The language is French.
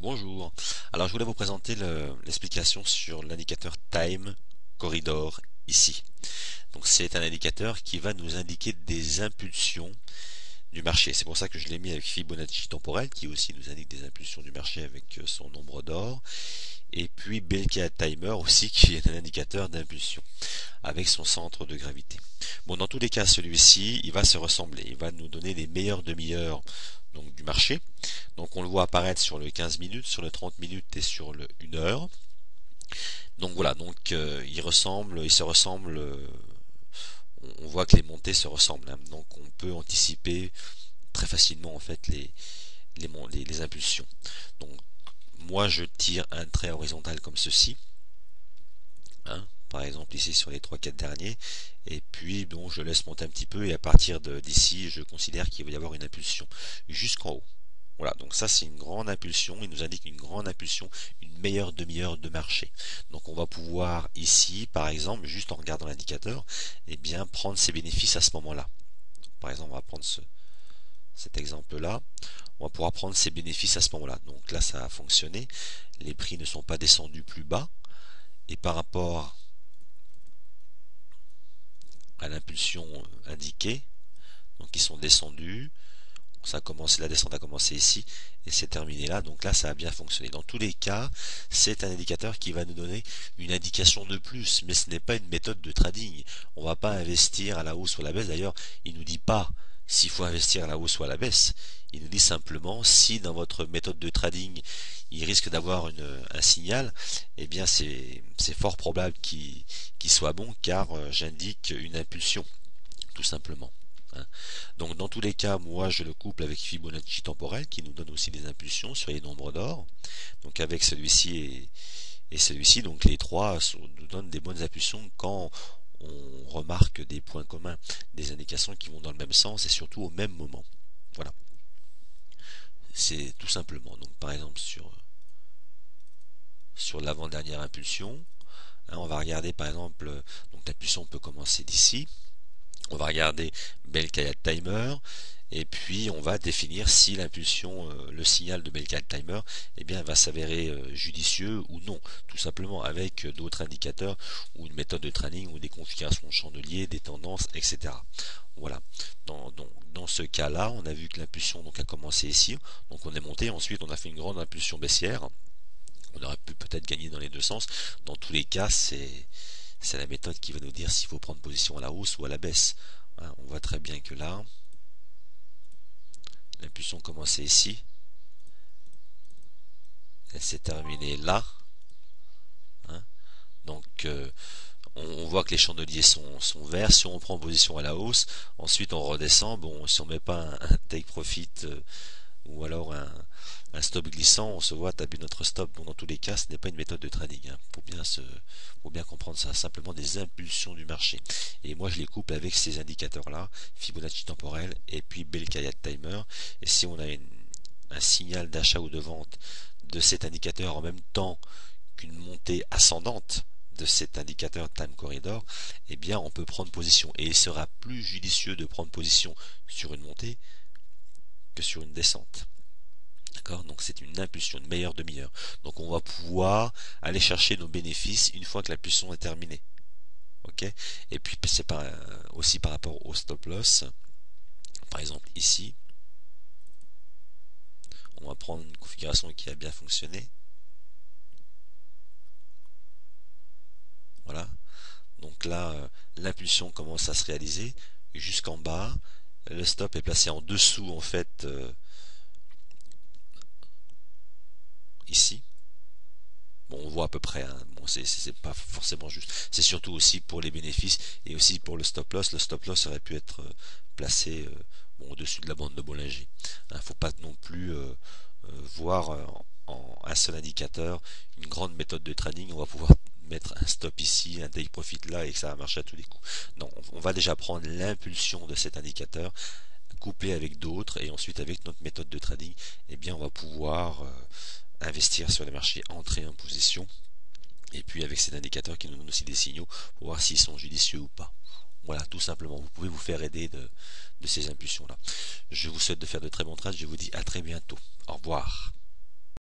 Bonjour. Alors je voulais vous présenter l'explication sur l'indicateur Time Corridor ici. Donc c'est un indicateur qui va nous indiquer des impulsions du marché. C'est pour ça que je l'ai mis avec Fibonacci temporel qui aussi nous indique des impulsions du marché avec son nombre d'or. Et puis Belka Timer aussi qui est un indicateur d'impulsion avec son centre de gravité. Bon, dans tous les cas, celui-ci, il va se ressembler. Il va nous donner les meilleures demi-heures donc du marché. Donc on le voit apparaître sur le 15 minutes, sur le 30 minutes et sur le 1 heure. Donc voilà, donc il se ressemble, on voit que les montées se ressemblent, hein. Donc on peut anticiper très facilement en fait les impulsions. Donc moi je tire un trait horizontal comme ceci, hein, par exemple ici sur les 3-4 derniers, et puis bon je laisse monter un petit peu, et à partir d'ici je considère qu'il va y avoir une impulsion jusqu'en haut. Voilà, donc ça c'est une grande impulsion, il nous indique une grande impulsion, une meilleure demi-heure de marché. Donc on va pouvoir ici, par exemple, juste en regardant l'indicateur, eh bien prendre ses bénéfices à ce moment-là. Par exemple, on va prendre cet exemple-là, on va pouvoir prendre ses bénéfices à ce moment-là. Donc là ça a fonctionné, les prix ne sont pas descendus plus bas, et par rapport à l'impulsion indiquée, donc ils sont descendus. Ça a commencé, la descente a commencé ici et c'est terminé là, donc là ça a bien fonctionné. Dans tous les cas, c'est un indicateur qui va nous donner une indication de plus, mais ce n'est pas une méthode de trading. On ne va pas investir à la hausse ou à la baisse. D'ailleurs, il ne nous dit pas s'il faut investir à la hausse ou à la baisse. Il nous dit simplement si dans votre méthode de trading il risque d'avoir un signal, eh bien c'est fort probable qu'il soit bon, car j'indique une impulsion, tout simplement. Donc dans tous les cas, moi je le couple avec Fibonacci temporel qui nous donne aussi des impulsions sur les nombres d'or. Donc avec celui-ci et celui-ci, donc les trois nous donnent des bonnes impulsions quand on remarque des points communs, des indications qui vont dans le même sens et surtout au même moment. Voilà. C'est tout simplement. Donc par exemple sur l'avant-dernière impulsion, hein, on va regarder par exemple, donc l'impulsion peut commencer d'ici. On va regarder Belka Timer et puis on va définir si l'impulsion, le signal de Belka Timer, eh bien, va s'avérer judicieux ou non, tout simplement avec d'autres indicateurs ou une méthode de trading ou des configurations de chandeliers, des tendances, etc. Voilà. Dans ce cas-là, on a vu que l'impulsion donc a commencé ici, donc on est monté, ensuite on a fait une grande impulsion baissière. On aurait pu peut-être gagner dans les deux sens. Dans tous les cas, c'est la méthode qui va nous dire s'il faut prendre position à la hausse ou à la baisse. Hein, on voit très bien que là, l'impulsion commençait ici, elle s'est terminée là. Hein, donc on voit que les chandeliers sont verts. Si on prend position à la hausse, ensuite on redescend. Bon, si on met pas un take profit ou alors un stop glissant, on se voit taper notre stop. Donc dans tous les cas, ce n'est pas une méthode de trading, hein. Faut bien comprendre ça, simplement des impulsions du marché. Et moi je les couple avec ces indicateurs là, Fibonacci temporel et puis Belka Timer. Et si on a un signal d'achat ou de vente de cet indicateur en même temps qu'une montée ascendante de cet indicateur Time Corridor, eh bien on peut prendre position. Et il sera plus judicieux de prendre position sur une montée que sur une descente. D'accord, donc c'est une impulsion, une meilleure demi-heure. Donc on va pouvoir aller chercher nos bénéfices une fois que l'impulsion est terminée. Ok, et puis c'est aussi par rapport au stop loss. Par exemple ici, on va prendre une configuration qui a bien fonctionné. Voilà. Donc là, l'impulsion commence à se réaliser jusqu'en bas. Le stop est placé en dessous en fait ici. Bon, on voit à peu près, hein. Bon, c'est pas forcément juste. C'est surtout aussi pour les bénéfices et aussi pour le stop loss. Le stop loss aurait pu être placé bon, au-dessus de la bande de Bollinger. Il ne faut pas non plus voir en un seul indicateur une grande méthode de trading. On va pouvoir mettre un stop ici, un take profit là et que ça va marcher à tous les coups. Non, on va déjà prendre l'impulsion de cet indicateur, couplé avec d'autres et ensuite avec notre méthode de trading, eh bien on va pouvoir investir sur les marchés, entrer en position, et puis avec cet indicateur qui nous donne aussi des signaux pour voir s'ils sont judicieux ou pas. Voilà, tout simplement, vous pouvez vous faire aider de ces impulsions là. Je vous souhaite de faire de très bons trades, je vous dis à très bientôt. Au revoir.